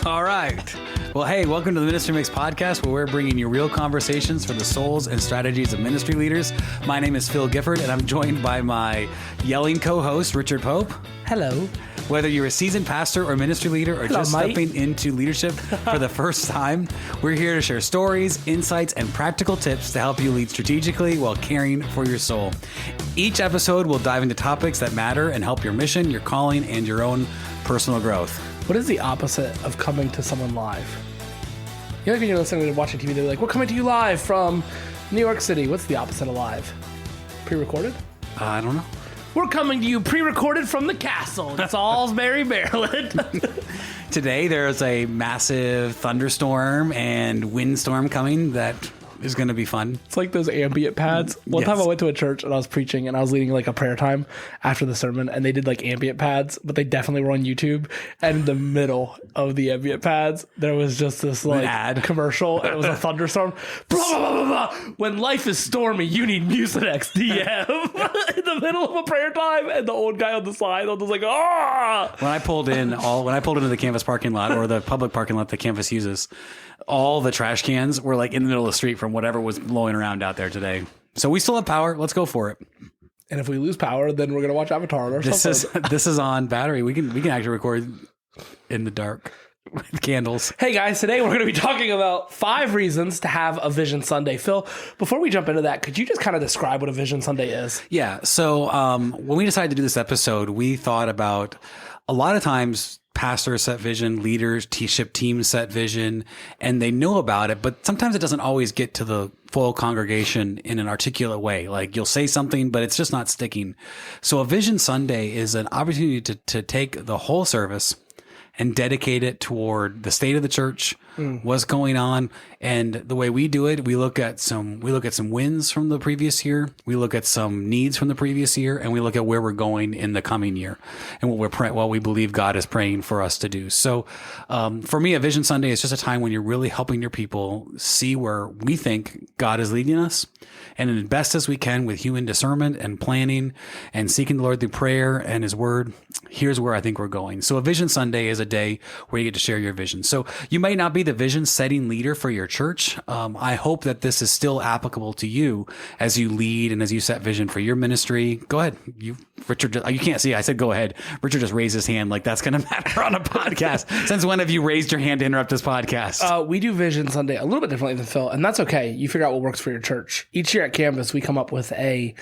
All right. Well, hey, welcome to the Ministry Mix podcast, where we're bringing you real conversations for the souls and strategies of ministry leaders. My name is Phil Gifford, and I'm joined by my yelling co-host, Richard Pope. Hello. Whether you're a seasoned pastor or ministry leader or just stepping into leadership for the first time, we're here to share stories, insights, and practical tips to help you lead strategically while caring for your soul. Each episode will dive into topics that matter and help your mission, your calling, and your own personal growth. What is the opposite of coming to someone live? You know, like when you're listening and watching TV, they're like, we're coming to you live from New York City. What's the opposite of live? Pre-recorded? I don't know. We're coming to you pre-recorded from the castle in Salisbury, Maryland. Today, there's a massive thunderstorm and windstorm coming that is going to be fun. It's like those ambient pads. One time I went to a church and I was preaching and I was leading like a prayer time after the sermon, and they did like ambient pads, but they definitely were on YouTube. And in the middle of the ambient pads, there was just this like ad commercial. And it was a thunderstorm. Blah, blah, blah, blah, blah. When life is stormy, you need Mucinex DM in the middle of a prayer time. And the old guy on the side was like, ah. When I pulled into the campus parking lot, or the public parking lot the campus uses, all the trash cans were like in the middle of the street from whatever was blowing around out there today. So we still have power. Let's go for it. And if we lose power, then we're gonna watch Avatar or something. This is on battery. We can actually record in the dark with candles. Hey guys, today we're gonna be talking about 5 reasons to have a Vision Sunday. Phil, before we jump into that, could you just kind of describe what a Vision Sunday is? Yeah. So when we decided to do this episode, we thought about a lot of times pastors set vision, leaders, T-ship teams set vision, and they know about it, but sometimes it doesn't always get to the full congregation in an articulate way. Like you'll say something, but it's just not sticking. So a Vision Sunday is an opportunity to take the whole service and dedicate it toward the state of the church, what's going on. And the way we do it, we look at some wins from the previous year. We look at some needs from the previous year, and we look at where we're going in the coming year and what we believe God is praying for us to do. So, for me, a Vision Sunday is just a time when you're really helping your people see where we think God is leading us, and as best as we can with human discernment and planning and seeking the Lord through prayer and His Word, here's where I think we're going. So a Vision Sunday is a day where you get to share your vision. So you may not be the vision setting leader for your church. I hope that this is still applicable to you as you lead and as you set vision for your ministry. Go ahead. Richard, you can't see. I said, go ahead. Richard just raised his hand like that's going to matter on a podcast. Since when have you raised your hand to interrupt this podcast? We do Vision Sunday a little bit differently than Phil, and that's okay. You figure out what works for your church. Each year at Canvas, we come up with a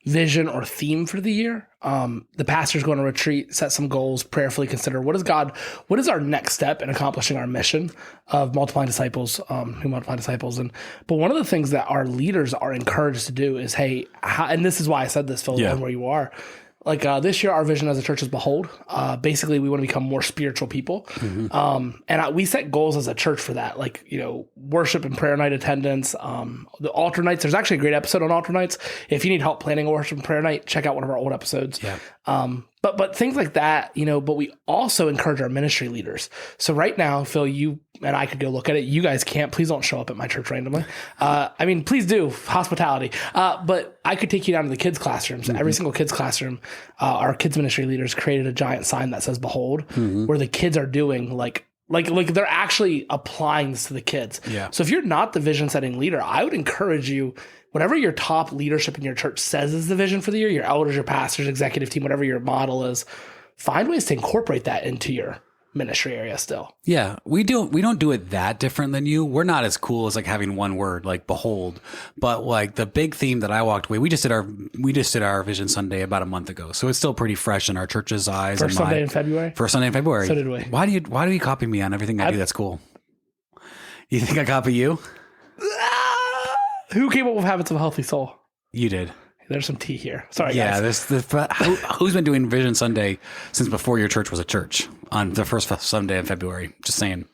vision or theme for the year. The pastors go on a retreat, set some goals, prayerfully consider what is our next step in accomplishing our mission of multiplying disciples, who multiply disciples. But one of the things that our leaders are encouraged to do is, hey, and this is why I said this, Phil, where you are. Like this year, our vision as a church is behold. Basically, we want to become more spiritual people. And we set goals as a church for that, like, worship and prayer night attendance, the altar nights. There's actually a great episode on altar nights. If you need help planning a worship and prayer night, check out one of our old episodes. Yeah. But things like that, but we also encourage our ministry leaders. So right now, Phil, you and I could go look at it. You guys can't. Please don't show up at my church randomly. Please do. Hospitality. But I could take you down to the kids' classrooms. Every single kids' classroom, our kids' ministry leaders created a giant sign that says behold, where the kids are doing like they're actually applying this to the kids. Yeah. So if you're not the vision setting leader, I would encourage you, whatever your top leadership in your church says is the vision for the year, your elders, your pastors, executive team, whatever your model is, find ways to incorporate that into your ministry area still. Yeah, we don't do it that different than you. We're not as cool as like having one word like behold, but like the big theme that I walked away, we just did our Vision Sunday about a month ago, so it's still pretty fresh in our church's eyes. First Sunday in February. So did we. Why do you copy me on everything I do? That's cool. You think I copy you? Who came up with Habits of a Healthy Soul? You did. There's some tea here. Sorry, guys. Who's been doing Vision Sunday since before your church was a church on the first Sunday in February? Just saying.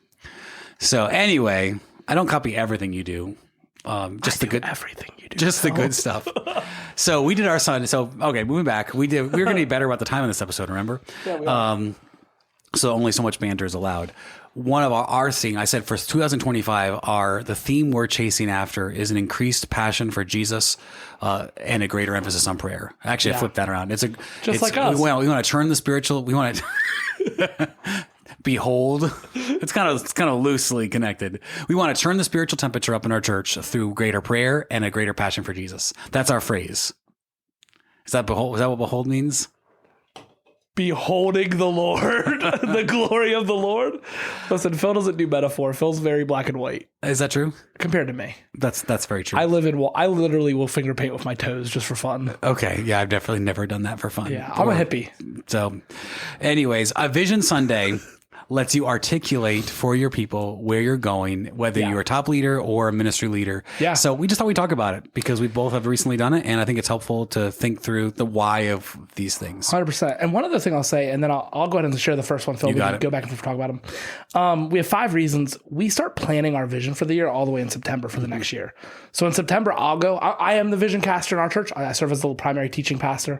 So anyway, I don't copy everything you do. Everything you do. Just the good stuff. So we did our Sunday. So okay, moving back, we were going to be better about the time in this episode. Remember? Yeah, we are. So only so much banter is allowed. One of our thing, I said for 2025, the theme we're chasing after is an increased passion for Jesus and a greater emphasis on prayer. Actually, I flipped that around. Like us. We want to turn the spiritual. We want to Behold, it's kind of loosely connected. We want to turn the spiritual temperature up in our church through greater prayer and a greater passion for Jesus. That's our phrase. Is that behold? Is that what behold means? Beholding the Lord, the glory of the Lord. Listen, Phil doesn't do metaphor. Phil's very black and white. Is that true? Compared to me. That's very true. I literally will finger paint with my toes just for fun. Okay. Yeah, I've definitely never done that for fun. Yeah, I'm a hippie. So anyways, a Vision Sunday lets you articulate for your people where you're going, whether you're a top leader or a ministry leader. Yeah. So we just thought we'd talk about it because we both have recently done it. And I think it's helpful to think through the why of these things. 100%. And one other thing I'll say, and then I'll go ahead and share the first one, Phil. We can go back and talk about them. We have 5 reasons. We start planning our vision for the year all the way in September for the next year. So in September, I'll go. I am the vision caster in our church. I serve as the primary teaching pastor.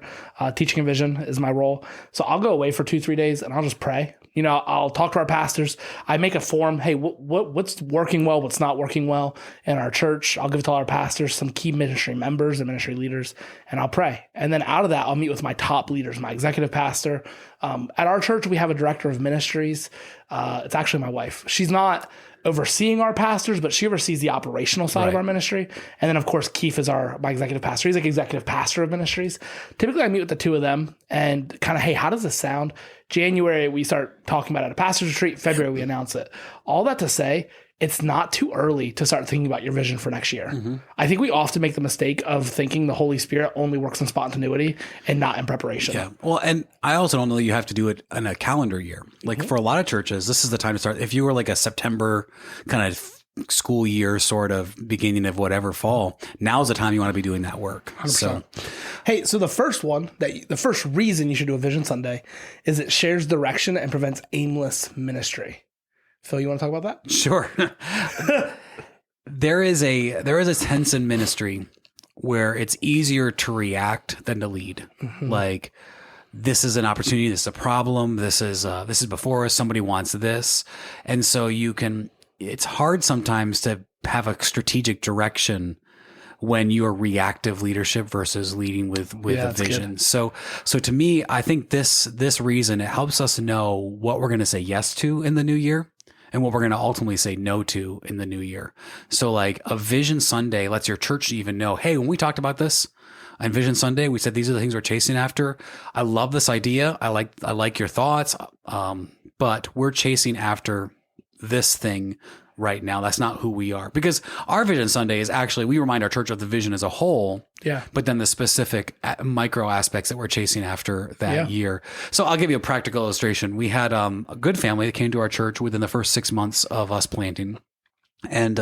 Teaching and vision is my role. So I'll go away for 2-3 days and I'll just pray. You know, I'll talk to our pastors. I make a form. Hey, what's working well? What's not working well in our church? I'll give it to all our pastors, some key ministry members and ministry leaders, and I'll pray. And then out of that, I'll meet with my top leaders, my executive pastor. At our church, we have a director of ministries. It's actually my wife. She's not overseeing our pastors, but she oversees the operational side of our ministry. And then, of course, Keith is my executive pastor. He's like executive pastor of ministries. Typically, I meet with the 2 of them and kind of, hey, how does this sound? January, we start talking about it at a pastor's retreat. February, we announce it. All that to say, it's not too early to start thinking about your vision for next year. Mm-hmm. I think we often make the mistake of thinking the Holy Spirit only works in spontaneity and not in preparation. Yeah. Well, and I also don't know that you have to do it in a calendar year. Like for a lot of churches, this is the time to start. If you were like a September kind of school year, sort of beginning of whatever fall, now's the time you want to be doing that work. 100%. So, hey, so the first reason you should do a Vision Sunday is it shares direction and prevents aimless ministry. Phil, you want to talk about that? Sure. There is a sense in ministry where it's easier to react than to lead. Mm-hmm. Like, this is an opportunity, this is a problem, this is before us, somebody wants this. And so it's hard sometimes to have a strategic direction when you're reactive leadership versus leading with a vision. Good. So to me, I think this reason, it helps us know what we're going to say yes to in the new year and what we're going to ultimately say no to in the new year. So like a Vision Sunday lets your church even know, hey, when we talked about this on Vision Sunday, we said these are the things we're chasing after. I love this idea. I like your thoughts, but we're chasing after this thing right now. That's not who we are, because our Vision Sunday is actually, we remind our church of the vision as a whole, but then the specific micro aspects that we're chasing after that year. So I'll give you a practical illustration. We had a good family that came to our church within the first 6 months of us planting. And,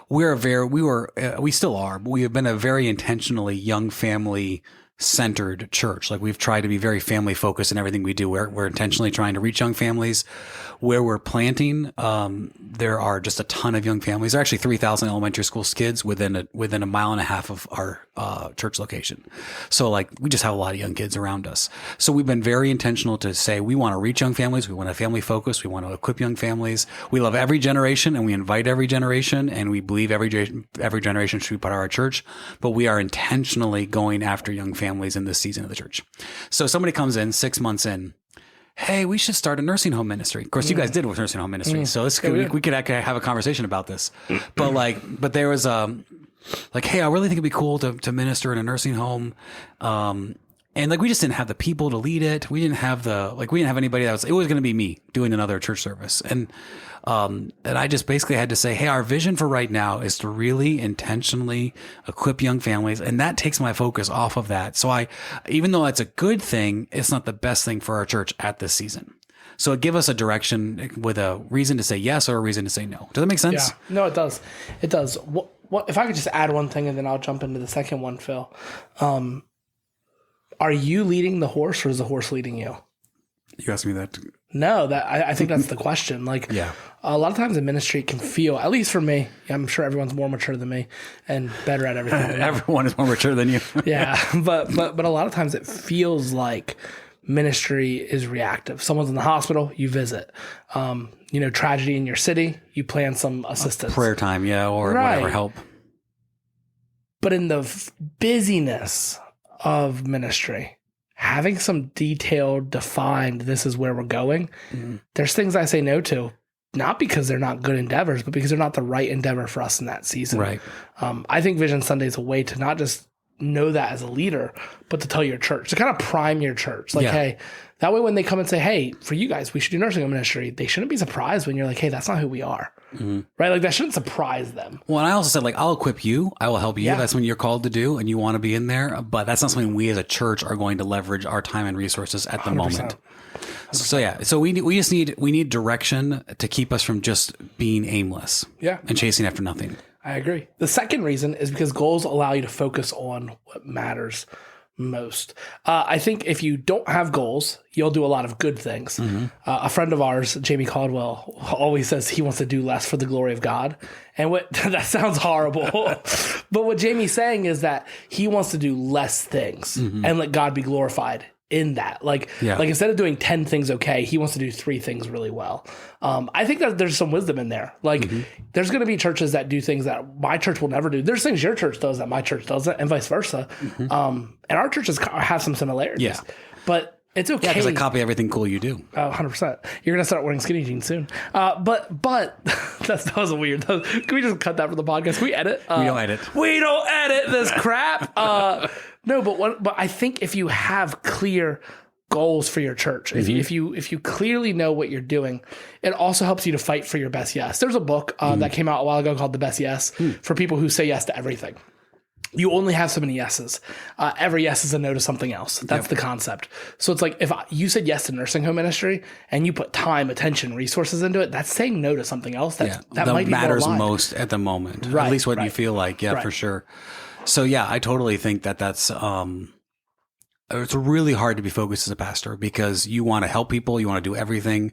we still are, but we have been a very intentionally young family centered church. Like, we've tried to be very family focused in everything we do. We're intentionally trying to reach young families. Where we're planting, there are just a ton of young families. There are actually 3,000 elementary school kids within a mile and a half of our church location. So like, we just have a lot of young kids around us. So we've been very intentional to say we want to reach young families. We want to family focus. We want to equip young families. We love every generation and we invite every generation, and we believe every generation should be part of our church. But we are intentionally going after young families in this season of the church. So somebody comes in 6 months in, hey, we should start a nursing home ministry. Of course, you guys did with nursing home ministry. So it's good. We could actually have a conversation about this. But there was hey, I really think it'd be cool to minister in a nursing home. And like, we just didn't have the people to lead it. We didn't have anybody it was going to be me doing another church service. And I just basically had to say, hey, our vision for right now is to really intentionally equip young families. And that takes my focus off of that. So even though that's a good thing, it's not the best thing for our church at this season. So it give us a direction with a reason to say yes or a reason to say no. Does that make sense? Yeah, no, it does. It does. What if I could just add one thing and then I'll jump into the second one, Phil. Are you leading the horse or is the horse leading you? You asked me that. No, I think that's the question. Like, a lot of times in ministry can feel, at least for me, I'm sure everyone's more mature than me and better at everything. Everyone is more mature than you. Yeah. But a lot of times it feels like ministry is reactive. Someone's in the hospital, you visit. Tragedy in your city, you plan some assistance. Prayer time, or whatever help. But in the busyness of ministry, having some detailed, defined, this is where we're going. There's things I say no to, not because they're not good endeavors, but because they're not the right endeavor for us in that season. Right. I think Vision Sunday is a way to not just know that as a leader, but to tell your church, to kind of prime your church. Like, hey, that way when they come and say, hey, for you guys, we should do nursing home ministry, they shouldn't be surprised when you're like, hey, that's not who we are. Right? Like, that shouldn't surprise them. Well, and I also said, like, I'll equip you. I will help you. Yeah. That's when you're called to do and you want to be in there. But that's not something we as a church are going to leverage our time and resources at the 100%. Moment. 100%. So, yeah. So we need direction to keep us from just being aimless. Yeah. And chasing after nothing. I agree. The second reason is because goals allow you to focus on what matters most. I think if you don't have goals, you'll do a lot of good things. A friend of ours, Jamie Caldwell, always says he wants to do less for the glory of God. And that sounds horrible. But what Jamie's saying is that he wants to do less things and let God be glorified in that. Like instead of doing 10 things okay, he wants to do 3 things really well. I think that there's some wisdom in there. Like there's going to be churches that do things that my church will never do. There's things your church does that my church doesn't, and vice versa. And our churches have some similarities. Yeah. But it's okay. Yeah, because I copy everything cool you do. 100%. You're going to start wearing skinny jeans soon. But that was weird. Can we just cut that from the podcast? Can we edit? We don't edit. We don't edit this crap. No, but I think if you have clear goals for your church, if you clearly know what you're doing, it also helps you to fight for your best yes. There's a book that came out a while ago called The Best Yes for people who say yes to everything. You only have so many yeses. Every yes is a no to something else. That's the concept. So it's like if you said yes to nursing home ministry and you put time, attention, resources into it, that's saying no to something else. That might be matters more most at the moment. Right, at least what you feel like. Yeah, for sure. So yeah, I totally think that's it's really hard to be focused as a pastor because you want to help people, you want to do everything,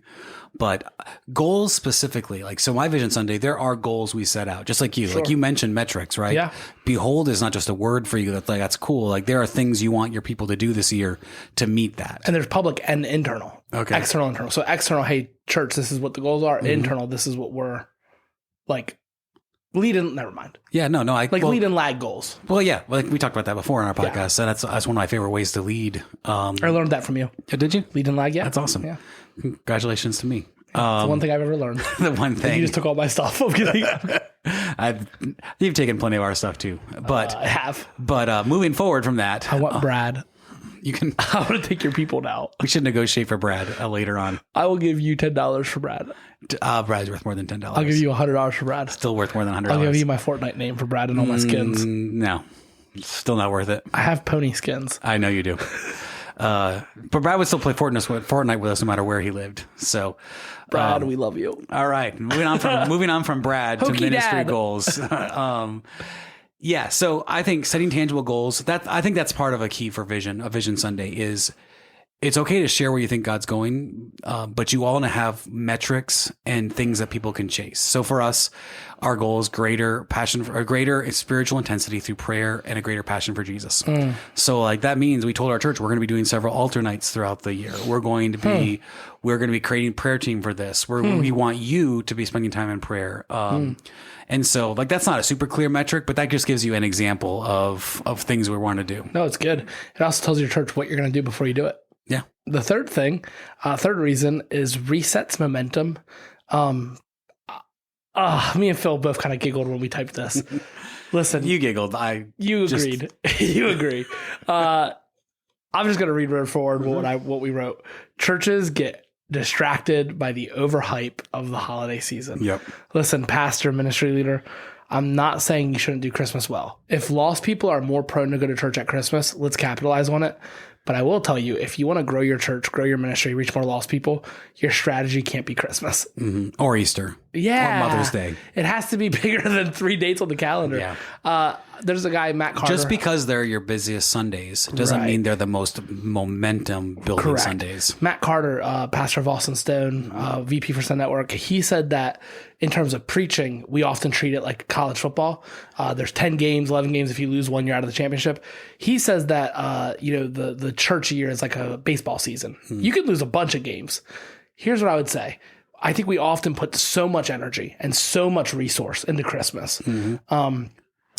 but goals specifically, like, so my Vision Sunday, there are goals we set out, just like you, like you mentioned metrics, right? Yeah. Behold is not just a word for you. That's cool. Like there are things you want your people to do this year to meet that. And there's public and internal, external, internal. So external, hey church, this is what the goals are. Internal, this is what we're like. Lead and never mind. Yeah, no. Lead and lag goals. Well, yeah, like we talked about that before in our podcast. And that's one of my favorite ways to lead. I learned that from you. Did you? Lead and lag. Yeah, that's awesome. Yeah, congratulations to me. It's the one thing I've ever learned. The one thing. You just took all my stuff. I'm kidding. You've taken plenty of our stuff too, but I have. But moving forward from that, I want Brad. You can. I want to take your people now. We should negotiate for Brad later on. I will give you $10 for Brad. Brad's worth more than $10. I'll give you $100 for Brad. Still worth more than $100. I'll give you my Fortnite name for Brad and all my skins. No, still not worth it. I have pony skins. I know you do. But Brad would still play Fortnite with us no matter where he lived. So, Brad, we love you. All right, moving on from Brad to ministry goals. Yeah, so I think setting tangible goals, I think that's part of a key for a Vision Sunday is it's okay to share where you think God's going, but you all want to have metrics and things that people can chase. So for us, our goal is greater spiritual intensity through prayer and a greater passion for Jesus. So like that means we told our church we're going to be doing several altar nights throughout the year. We're going to be creating a prayer team for this. We want you to be spending time in prayer. And so like that's not a super clear metric, but that just gives you an example of things we want to do. No, it's good. It also tells your church what you're going to do before you do it. Yeah. The third reason is resets momentum. Me and Phil both kind of giggled when we typed this. Listen, you giggled. You agreed. You agree. I'm just going to read word for word what we wrote. Churches get distracted by the overhype of the holiday season. Yep. Listen, pastor, ministry leader, I'm not saying you shouldn't do Christmas well. If lost people are more prone to go to church at Christmas, let's capitalize on it. But I will tell you, if you want to grow your church, grow your ministry, reach more lost people, your strategy can't be Christmas. Or Easter. Yeah. Or Mother's Day. It has to be bigger than 3 dates on the calendar. Yeah. There's a guy, Matt Carter. Just because they're your busiest Sundays doesn't mean they're the most momentum building Sundays. Matt Carter, pastor of Austin Stone, VP for Sun Network, he said that in terms of preaching, we often treat it like college football. There's 10 games, 11 games. If you lose one, you're out of the championship. He says that, the church year is like a baseball season. You could lose a bunch of games. Here's what I would say. I think we often put so much energy and so much resource into Christmas.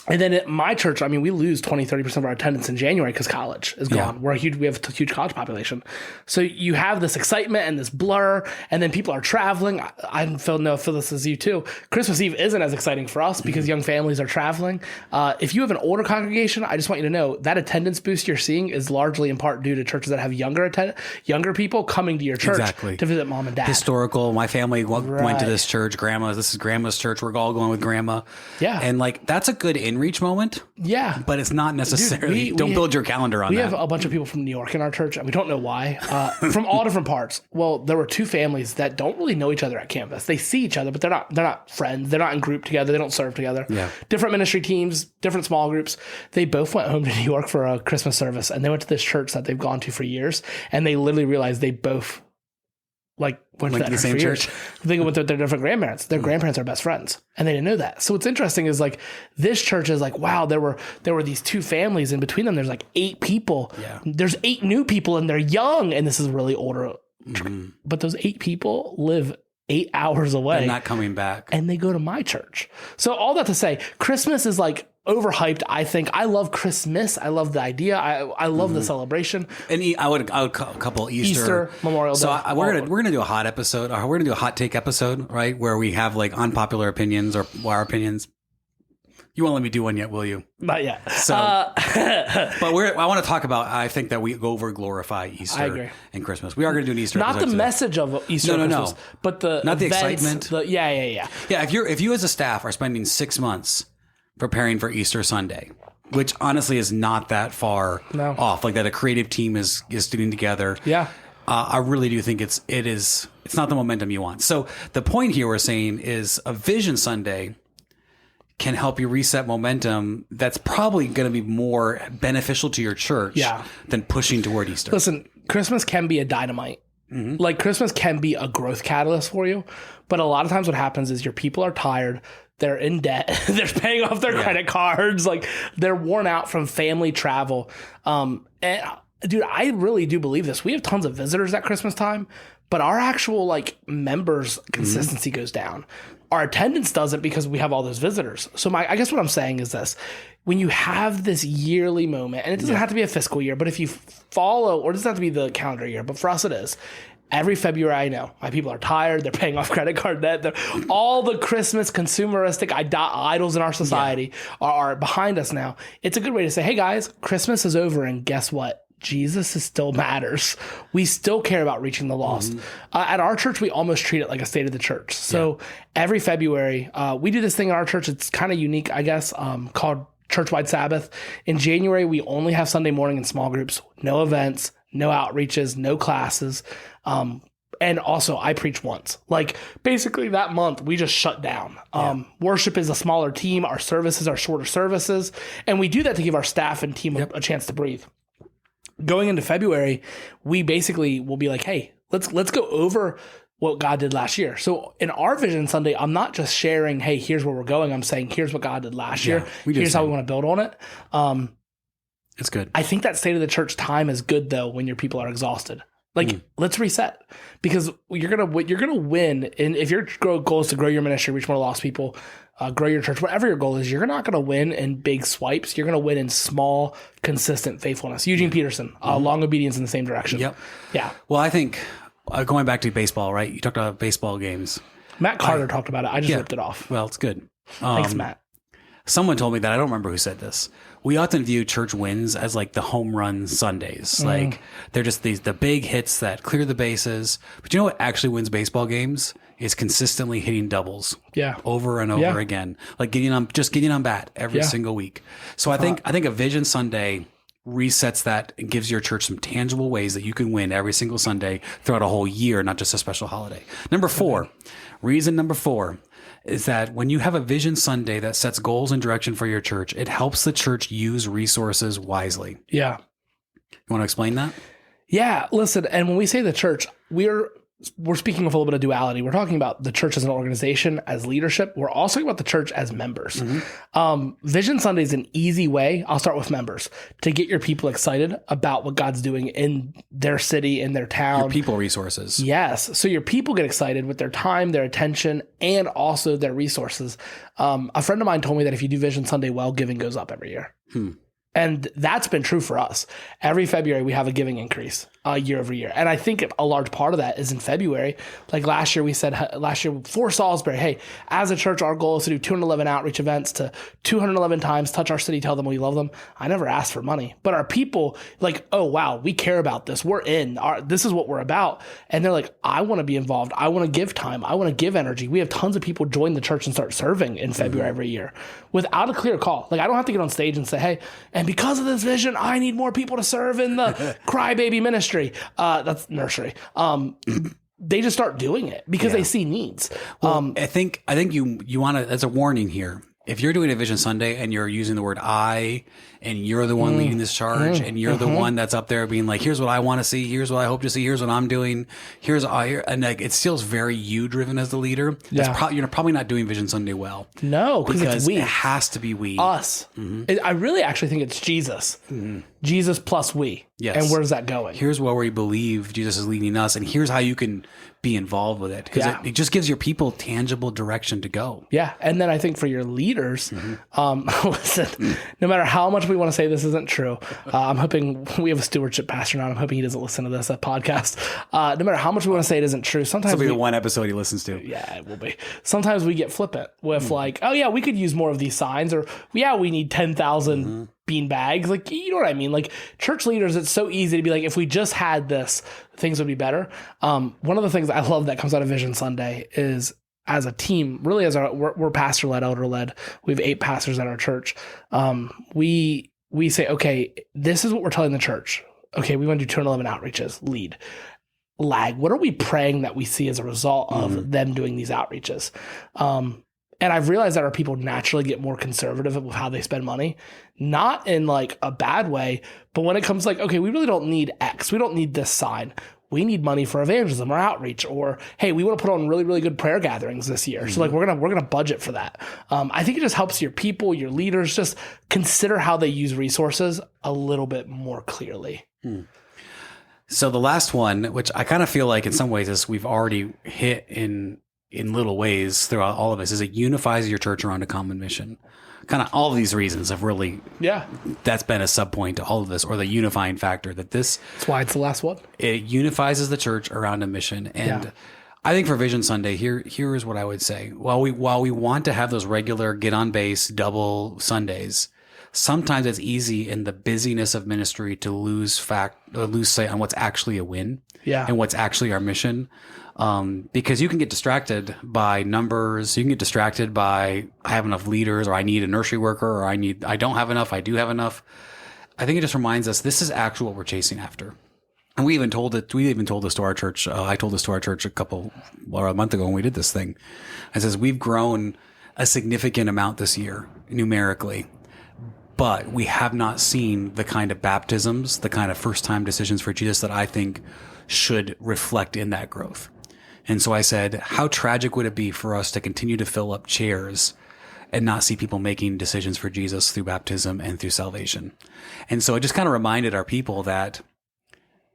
And then at my church, I mean, we lose 20-30% of our attendance in January because college is gone. Yeah. We have a huge college population. So you have this excitement and this blur, and then people are traveling. I don't know if this is you too. Christmas Eve isn't as exciting for us because young families are traveling. If you have an older congregation, I just want you to know that attendance boost you're seeing is largely in part due to churches that have younger people coming to your church to visit mom and dad. Historical. My family went to this church. This is grandma's church. We're all going with grandma. Yeah. And like, that's a good in-reach moment. Yeah. But it's not necessarily, don't build your calendar on that. We have a bunch of people from New York in our church, and we don't know why, from all different parts. Well, there were two families that don't really know each other at campus. They see each other, but they're not friends. They're not in group together. They don't serve together. Yeah. Different ministry teams, different small groups. They both went home to New York for a Christmas service, and they went to this church that they've gone to for years, and they literally realized they both went to the same church. They went with their different grandparents. Their grandparents are best friends, and they didn't know that. So what's interesting is like this church is like, wow, there were these two families, and between them there's like 8 people. Yeah. There's 8 new people, and they're young, and this is really older. Mm-hmm. But those 8 people live 8 hours away. They're not coming back, and they go to my church. So all that to say, Christmas is like overhyped. I think I love Christmas. I love the idea. I love the celebration. And I would couple Easter, Memorial Day. So we're gonna do a hot episode. Or we're gonna do a hot take episode, right? Where we have like unpopular opinions or our opinions. You won't let me do one yet, will you? Not yet. So, but I want to talk about. I think that we over glorify Easter and Christmas. We are going to do an Easter. Not episode the message of Easter, and Christmas, but not events, the excitement. Yeah. If you as a staff are spending 6 months preparing for Easter Sunday, which honestly is not that far off, like that a creative team is doing together. Yeah. I really do think it's not the momentum you want. So the point here we're saying is a Vision Sunday can help you reset momentum. That's probably going to be more beneficial to your church than pushing toward Easter. Listen, Christmas can be a dynamite. Mm-hmm. Like Christmas can be a growth catalyst for you. But a lot of times what happens is your people are tired. They're in debt. They're paying off their credit cards. Like they're worn out from family travel. And dude, I really do believe this. We have tons of visitors at Christmas time, but our actual like members consistency goes down. Our attendance doesn't because we have all those visitors. So I guess what I'm saying is this. When you have this yearly moment, and it doesn't have to be a fiscal year, but if you follow, or it doesn't have to be the calendar year, but for us it is. Every February, I know my people are tired. They're paying off credit card debt. All the Christmas consumeristic idols in our society are behind us now. It's a good way to say, hey guys, Christmas is over, and guess what? Jesus still matters. We still care about reaching the lost. Mm-hmm. At our church, we almost treat it like a state of the church. So every February, we do this thing in our church. It's kind of unique, I guess, called Churchwide Sabbath. In January, we only have Sunday morning in small groups, no events, no outreaches, no classes. And also I preach once. Like basically that month we just shut down. Worship is a smaller team. Our services are shorter services. And we do that to give our staff and team a chance to breathe. Going into February, we basically will be like, hey, let's go over what God did last year. So in our Vision Sunday, I'm not just sharing, hey, here's where we're going. I'm saying, here's what God did last year. Here's how we want to build on it. It's good. I think that state of the church time is good though when your people are exhausted. Like, let's reset, because you're gonna win. And if your goal is to grow your ministry, reach more lost people, grow your church, whatever your goal is, you're not gonna win in big swipes. You're gonna win in small, consistent faithfulness. Eugene Peterson, long obedience in the same direction. Yep. Yeah. Well, I think going back to baseball, right? You talked about baseball games. Matt Carter talked about it. I just ripped it off. Well, it's good. Thanks, Matt. Someone told me that, I don't remember who said this. We often view church wins as like the home run Sundays. Like they're just the big hits that clear the bases. But you know what actually wins baseball games? Is consistently hitting doubles. Yeah. Over and over again. Like getting on bat every single week. So I think a Vision Sunday resets that and gives your church some tangible ways that you can win every single Sunday throughout a whole year, not just a special holiday. Reason number 4 is that when you have a Vision Sunday that sets goals and direction for your church, it helps the church use resources wisely. Yeah. You want to explain that? Yeah. Listen, and when we say the church, we're we're speaking of a little bit of duality. We're talking about the church as an organization, as leadership. We're also talking about the church as members. Vision Sunday is an easy way, I'll start with members, to get your people excited about what God's doing in their city, in their town. Your people resources. Yes. So your people get excited with their time, their attention, and also their resources. A friend of mine told me that if you do Vision Sunday well, giving goes up every year. And that's been true for us. Every February, we have a giving increase year over year. And I think a large part of that is in February. Like last year, we said, for Salisbury, hey, as a church, our goal is to do 211 outreach events to 211 times, touch our city, tell them we love them. I never asked for money. But our people, like, oh, wow, we care about this. We're in. This is what we're about. And they're like, I want to be involved. I want to give time. I want to give energy. We have tons of people join the church and start serving in February every year without a clear call. Like, I don't have to get on stage and say, hey, and because of this vision, I need more people to serve in the crybaby ministry. That's nursery. They just start doing it because they see needs. I think you want to, as a warning here, if you're doing a Vision Sunday and you're using the word I, and you're the one leading this charge, and you're the one that's up there being like, here's what I want to see, here's what I hope to see, here's what I'm doing, and like it feels very you driven as the leader. You're probably not doing Vision Sunday well. No, because it has to be we. Us. I really actually think it's Jesus. Jesus plus we. Yes. And where's that going? Here's where we believe Jesus is leading us, and here's how you can be involved with it, because it just gives your people tangible direction to go. Yeah. And then I think for your leaders, listen, no matter how much we want to say this isn't true, I'm hoping we have a stewardship pastor now. I'm hoping he doesn't listen to this podcast. No matter how much we want to say it isn't true, sometimes it'll be the one episode he listens to. Yeah, it will be. Sometimes we get flippant with like, oh yeah, we could use more of these signs, or yeah, we need 10,000 bean bags. Like, you know what I mean? Like church leaders, it's so easy to be like, if we just had this, things would be better. One of the things I love that comes out of Vision Sunday is, as a team, really we're pastor-led, elder-led. We have 8 pastors at our church. We say, okay, this is what we're telling the church. Okay, we want to do 211 outreaches, lead. Lag. What are we praying that we see as a result of them doing these outreaches? And I've realized that our people naturally get more conservative with how they spend money, not in like a bad way, but when it comes like, okay, we really don't need X. We don't need this sign. We need money for evangelism or outreach, or, hey, we want to put on really, really good prayer gatherings this year. So like, we're going to budget for that. I think it just helps your people, your leaders, just consider how they use resources a little bit more clearly. So the last one, which I kind of feel like in some ways is we've already hit in little ways throughout all of this, is it unifies your church around a common mission. Kind of all of these reasons have really, that's been a sub point to all of this, or the unifying factor that this. That's why it's the last one. It unifies the church around a mission. And I think for Vision Sunday, here is what I would say. While we want to have those regular get on base double Sundays, sometimes it's easy in the busyness of ministry to lose sight on what's actually a win and what's actually our mission. Because you can get distracted by numbers. You can get distracted by, I have enough leaders, or I need a nursery worker, or I don't have enough. I do have enough. I think it just reminds us this is actually what we're chasing after. And we even told this to our church. I told this to our church a month ago when we did this thing. I says, we've grown a significant amount this year numerically, but we have not seen the kind of baptisms, the kind of first time decisions for Jesus that I think should reflect in that growth. And so I said, how tragic would it be for us to continue to fill up chairs and not see people making decisions for Jesus through baptism and through salvation? And so it just kind of reminded our people that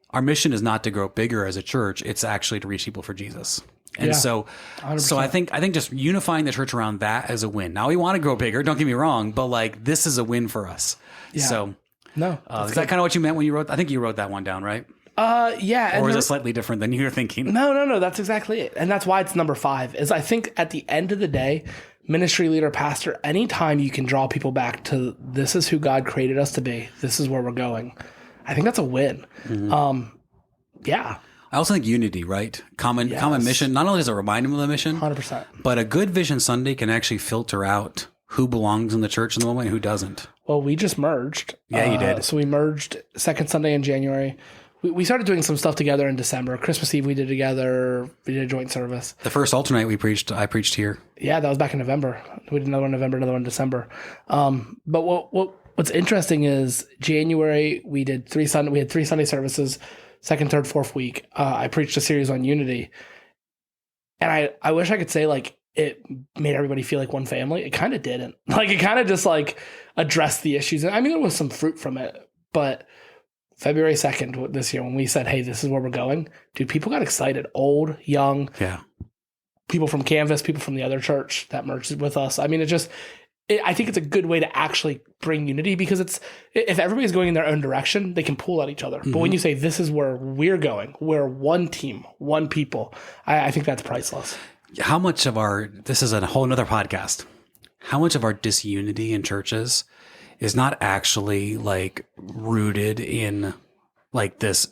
our mission is not to grow bigger as a church. It's actually to reach people for Jesus. And so I think just unifying the church around that as a win. Now we want to grow bigger. Don't get me wrong, but like this is a win for us. Yeah. So is that kind of what you meant when you wrote? I think you wrote that one down, right? Yeah. Or is it slightly different than you were thinking? No. That's exactly it. And that's why it's number 5 is I think at the end of the day, ministry leader, pastor, anytime you can draw people back to this is who God created us to be. This is where we're going. I think that's a win. I also think unity, right? Common mission. Not only does it remind them of the mission, 100%, but a good Vision Sunday can actually filter out who belongs in the church in the moment and who doesn't. Well, we just merged. Yeah, you did. So we merged second Sunday in January. We started doing some stuff together in December. Christmas Eve we did together. We did a joint service. The first alternate I preached here. Yeah, that was back in November. We did another one in November, another one in December. But what's interesting is January we did 3 Sunday. We had 3 Sunday services. second, third, fourth week, I preached a series on unity. And I wish I could say like it made everybody feel like one family. It kind of didn't. Like it kind of just like addressed the issues. And I mean, there was some fruit from it, but February 2nd this year, when we said, hey, this is where we're going, dude, people got excited. Old, young, people from Canvas, people from the other church that merged with us. I mean, I think it's a good way to actually bring unity, because if everybody's going in their own direction, they can pull at each other. But when you say this is where we're going, we're one team, one people, I think that's priceless. How much of this is a whole nother podcast, how much of our disunity in churches is not actually like rooted in like this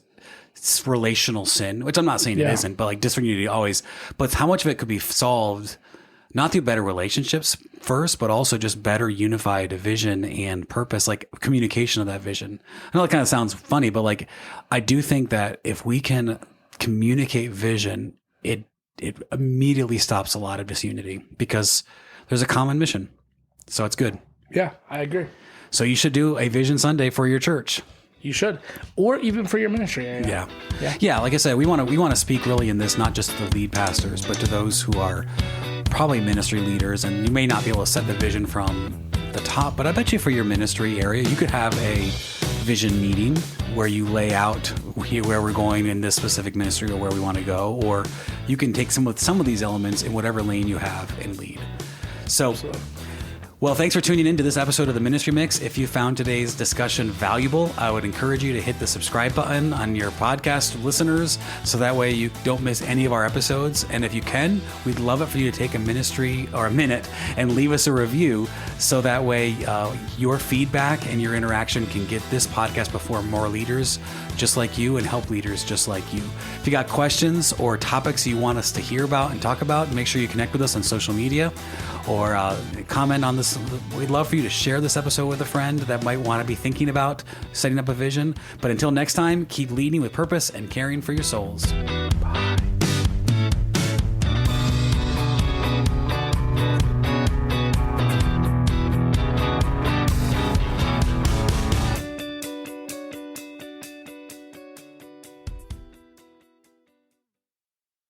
relational sin, which I'm not saying it isn't, but like disunity always, but how much of it could be solved not through better relationships first, but also just better unified vision and purpose, like communication of that vision. I know that kind of sounds funny, but like, I do think that if we can communicate vision, it immediately stops a lot of disunity because there's a common mission. So it's good. Yeah, I agree. So you should do a Vision Sunday for your church. You should, or even for your ministry. Yeah. Like I said, we want to speak really in this, not just to the lead pastors, but to those who are probably ministry leaders, and you may not be able to set the vision from the top, but I bet you for your ministry area, you could have a vision meeting where you lay out where we're going in this specific ministry or where we want to go, or you can take some of these elements in whatever lane you have and lead. So, well, thanks for tuning in to this episode of the Ministry Mix. If you found today's discussion valuable, I would encourage you to hit the subscribe button on your podcast listeners so that way you don't miss any of our episodes. And if you can, we'd love it for you to take a minute and leave us a review so that way your feedback and your interaction can get this podcast before more leaders just like you and help leaders just like you. If you got questions or topics you want us to hear about and talk about, make sure you connect with us on social media or comment on this. We'd love for you to share this episode with a friend that might want to be thinking about setting up a vision. But until next time, keep leading with purpose and caring for your souls.